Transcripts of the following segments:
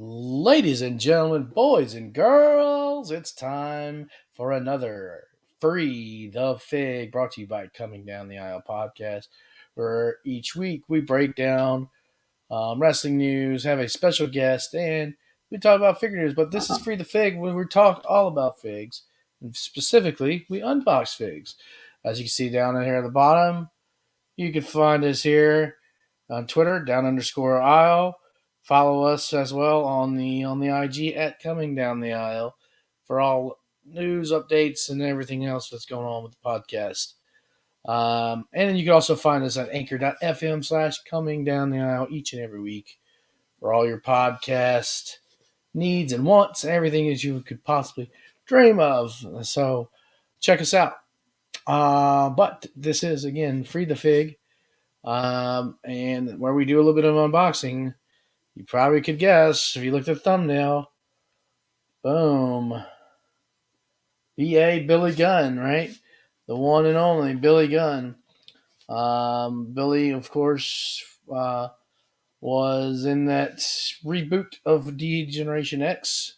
Ladies and gentlemen, boys and girls, it's time for another Free the Fig brought to you by Coming Down the Aisle podcast, where each week we break down wrestling news, have a special guest, and we talk about fig news. But this is Free the Fig, where we talk all about figs. And specifically, we unbox figs. As you can see down here at the bottom, you can find us here on Twitter, down_aisle. Follow us as well on the IG at Coming Down the Aisle for all news updates and everything else that's going on with the podcast. And then you can also find us at anchor.fm/coming down the aisle each and every week for all your podcast needs and wants and everything that you could possibly dream of. So check us out. But this is, again, Free the Fig. And where we do a little bit of unboxing. You probably could guess if you looked at the thumbnail. Boom. BA Billy Gunn, right? The one and only Billy Gunn. Billy, of course, was in that reboot of D-Generation X.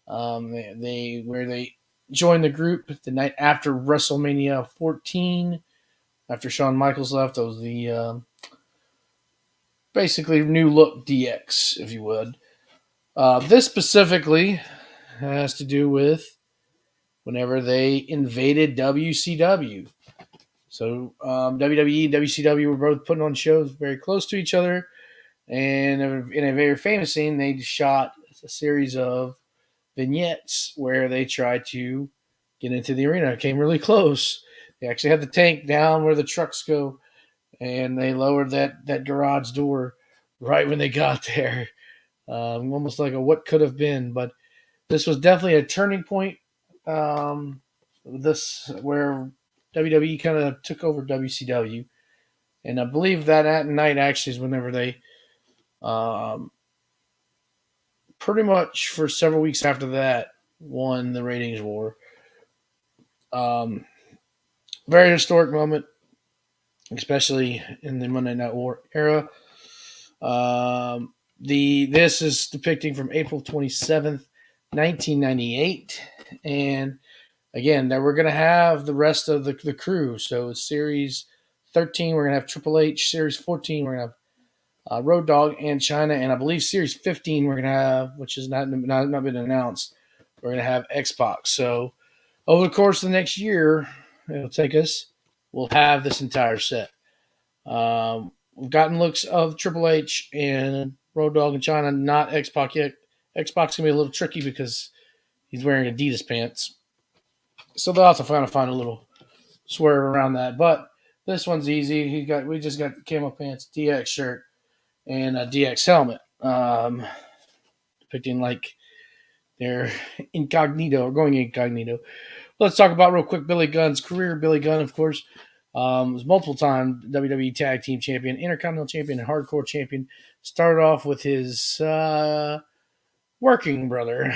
They joined the group the night after WrestleMania 14. After Shawn Michaels left, that was the basically new look DX, if you would. This specifically has to do with whenever they invaded WCW. So WWE and WCW were both putting on shows very close to each other. And in a very famous scene, they shot a series of vignettes where they tried to get into the arena. It came really close. They actually had the tank down where the trucks go, and they lowered that garage door right when they got there. Almost like a what could have been, but this was definitely a turning point. This where WWE kind of took over WCW, and I believe that at night actually is whenever they, um, pretty much for several weeks after that, won the ratings war. Um, Very historic moment, especially in the Monday Night War era. This is depicting from April 27th, 1998, and again, that we're going to have the rest of the crew. So Series 13, we're going to have Triple H. Series 14, we're going to have Road Dogg and China, and I believe Series 15 we're going to have, which has not been announced, we're going to have X-Pac. So over the course of the next year, it'll take us, we'll have this entire set. We've gotten looks of Triple H and Road Dogg and China, not X-Pac yet. X-Pac's going to be a little tricky because he's wearing Adidas pants. So they'll have to find a little swerve around that. But this one's easy. We just got camo pants, DX shirt, and a DX helmet. Depicting like they're incognito or going incognito. Let's talk about real quick Billy Gunn's career. Billy Gunn, of course, was multiple-time WWE Tag Team Champion, Intercontinental Champion, and Hardcore Champion. Started off with his working brother,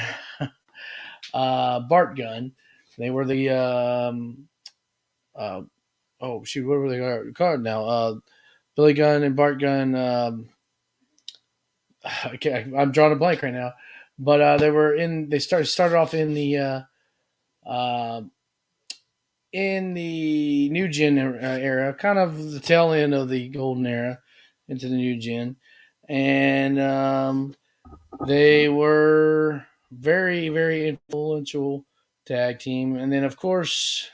Bart Gunn. They were the oh shoot, what were they called now? Billy Gunn and Bart Gunn. I'm drawing a blank right now, but they were in. They started off uh, in the new gen era, kind of the tail end of the golden era into the new gen, and they were very very influential tag team. And then of course,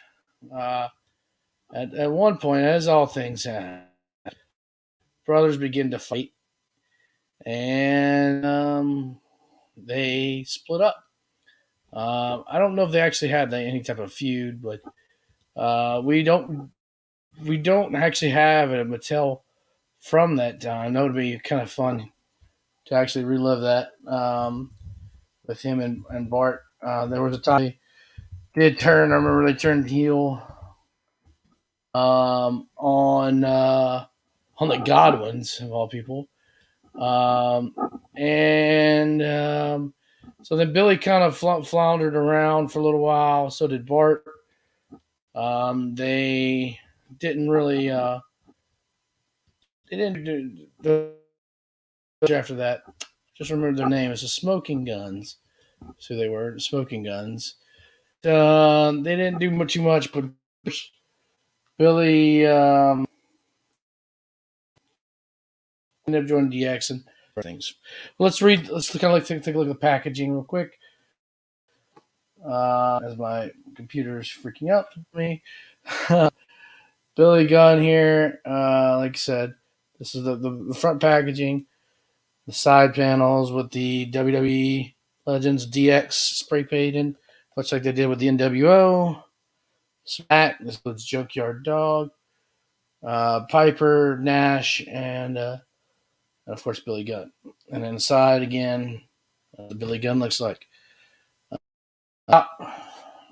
uh, at one point, as all things happen, brothers begin to fight, and they split up. I don't know if they actually had any type of feud, but we don't actually have a Mattel from that time. That would be kind of fun to actually relive that with him and Bart. There was a time they did turn. I remember they turned heel on the Godwins of all people. Um, and So then Billy kind of floundered around for a little while. So did Bart. They didn't really. They didn't do after that. Just remember their name. It's the Smoking Guns. So they were Smoking Guns. They didn't do too much, but Billy ended up joining DX and things. Let's read. Let's kind of like take a look at the packaging real quick. As my computer is freaking out with me. Billy Gunn here. Like I said, this is the front packaging, the side panels with the WWE Legends DX spray painted, much like they did with the NWO. Smack. This includes Junkyard Dog, Piper, Nash, and of course Billy Gunn. And inside again, the Billy Gunn looks like.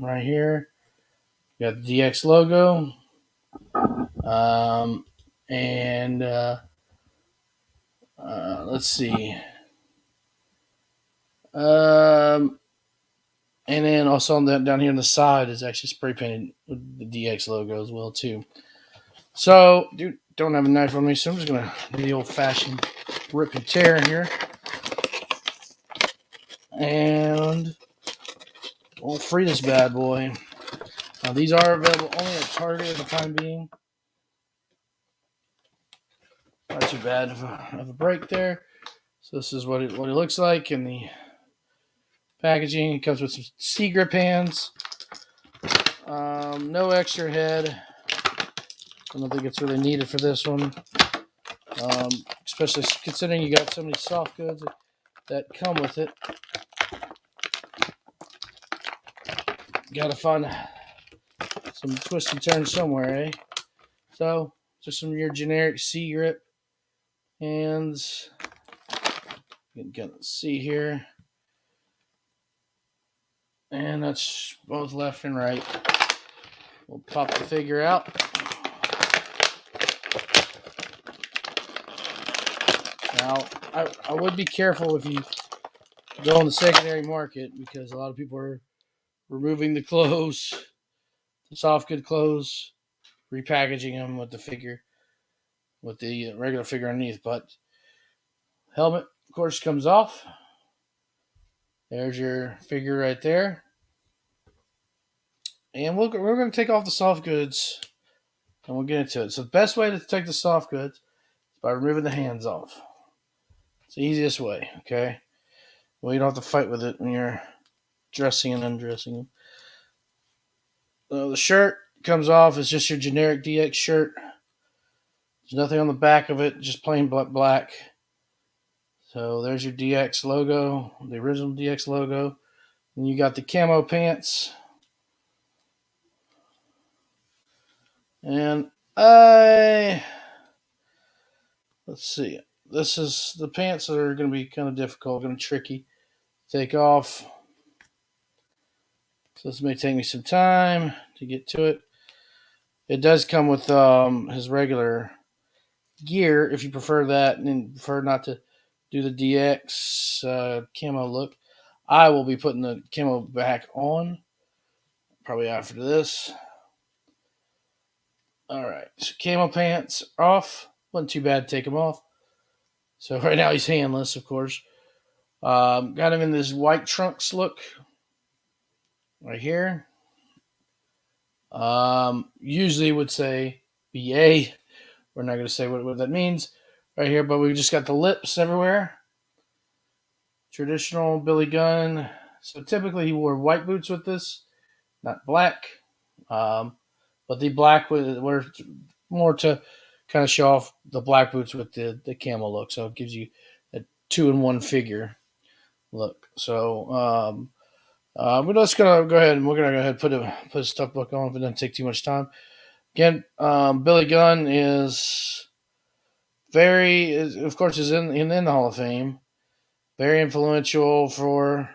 Right here, you got the DX logo. And let's see. And then also down here on the side is actually spray painted with the DX logo as well too. So, dude, don't have a knife on me, so I'm just gonna do the old-fashioned rip and tear here, and we'll free this bad boy. Now, these are available only at Target at the time being. Not too bad of a break there. So this is what it looks like in the packaging. It comes with some C-grip hands. No extra head. I don't think it's really needed for this one. Especially considering you got so many soft goods that come with it. Gotta find some twist and turn somewhere, eh? So, just some of your generic C-grip hands. You can see here. And that's both left and right. We'll pop the figure out. Now, I would be careful if you go on the secondary market because a lot of people are removing the clothes, the soft good clothes, repackaging them with the figure, with the regular figure underneath. But helmet, of course, comes off. There's your figure right there. And we're going to take off the soft goods and we'll get into it. So the best way to take the soft goods is by removing the hands off. It's the easiest way, okay? Well, you don't have to fight with it when you're dressing and undressing them. So the shirt comes off. It's just your generic DX shirt. There's nothing on the back of it, just plain black. So there's your DX logo, the original DX logo. And you got the camo pants. And let's see. This is the pants that are going to be kind of difficult, going to be tricky to take off. So this may take me some time to get to it. It does come with his regular gear if you prefer that and prefer not to do the DX camo look. I will be putting the camo back on probably after this. All right, so camo pants off. Wasn't too bad to take them off. So right now he's handless, of course. Got him in this white trunks look right here. Usually would say BA. We're not going to say what that means right here, but we just got the lips everywhere. Traditional Billy Gunn. So typically he wore white boots with this, not black. But the black were more to kind of show off the black boots with the camo look. So it gives you a 2-in-1 figure look. So we're just gonna go ahead and we're gonna go ahead and put his stuff book on if it doesn't take too much time. Again, Billy Gunn is of course, is in the Hall of Fame. Very influential for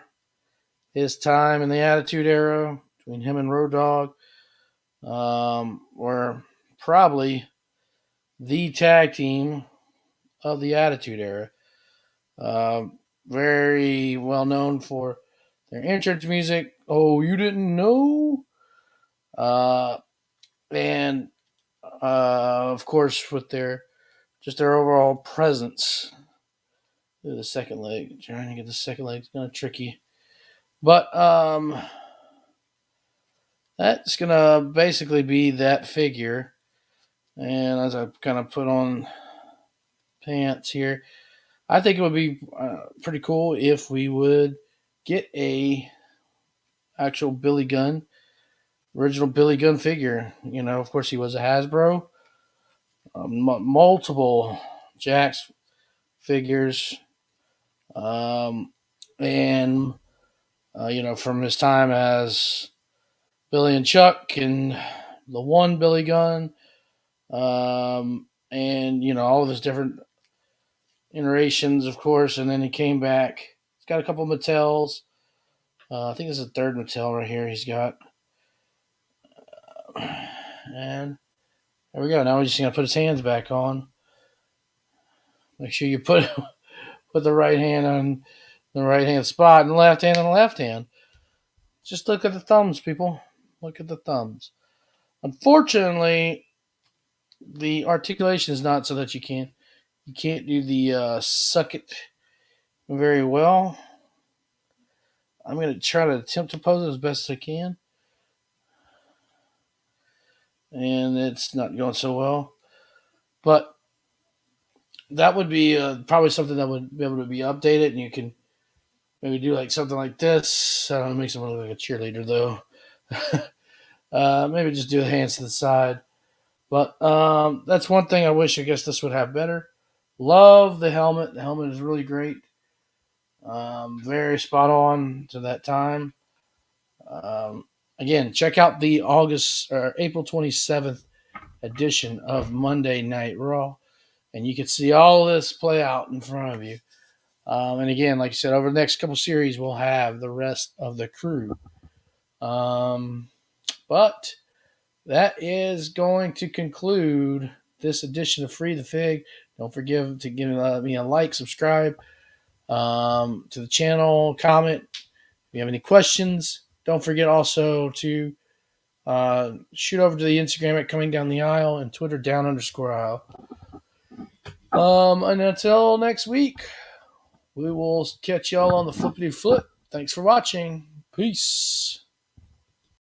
his time in the Attitude Era between him and Road Dogg. Were probably the tag team of the Attitude Era. Very well known for their entrance music. Oh, you didn't know? And of course, with their overall presence the second leg. Trying to get the second leg is kind of tricky. But that's going to basically be that figure. And as I kind of put on pants here, I think it would be pretty cool if we would get a actual Billy Gunn, original Billy Gunn figure. You know, of course, he was a Hasbro. Multiple Jakks figures. And, you know, from his time as Billy and Chuck and the one Billy Gunn, and, you know, all of his different iterations, of course. And then he came back. He's got a couple of Mattels. I think this is the third Mattel right here he's got. And there we go. Now we're just going to put his hands back on. Make sure you put the right hand on the right hand spot and the left hand on the left hand. Just look at the thumbs, people. Look at the thumbs. Unfortunately, the articulation is not so that you can't do the suck it very well. I'm going to try to attempt to pose it as best as I can. And it's not going so well. But that would be probably something that would be able to be updated, and you can maybe do like something like this. I don't know, it makes someone look like a cheerleader, though. Maybe just do the hands to the side. But that's one thing I wish, I guess, this would have better. Love the helmet. The helmet is really great. Very spot on to that time. Again, check out the April 27th edition of Monday Night Raw, and you can see all this play out in front of you. And again, like I said, over the next couple series, we'll have the rest of the crew. But that is going to conclude this edition of Free the Fig. Don't forget to give me a like, subscribe to the channel, comment. If you have any questions, don't forget also to shoot over to the Instagram at Coming Down the Aisle and Twitter down_aisle. And until next week, we will catch y'all on the flippity flip. Thanks for watching. Peace.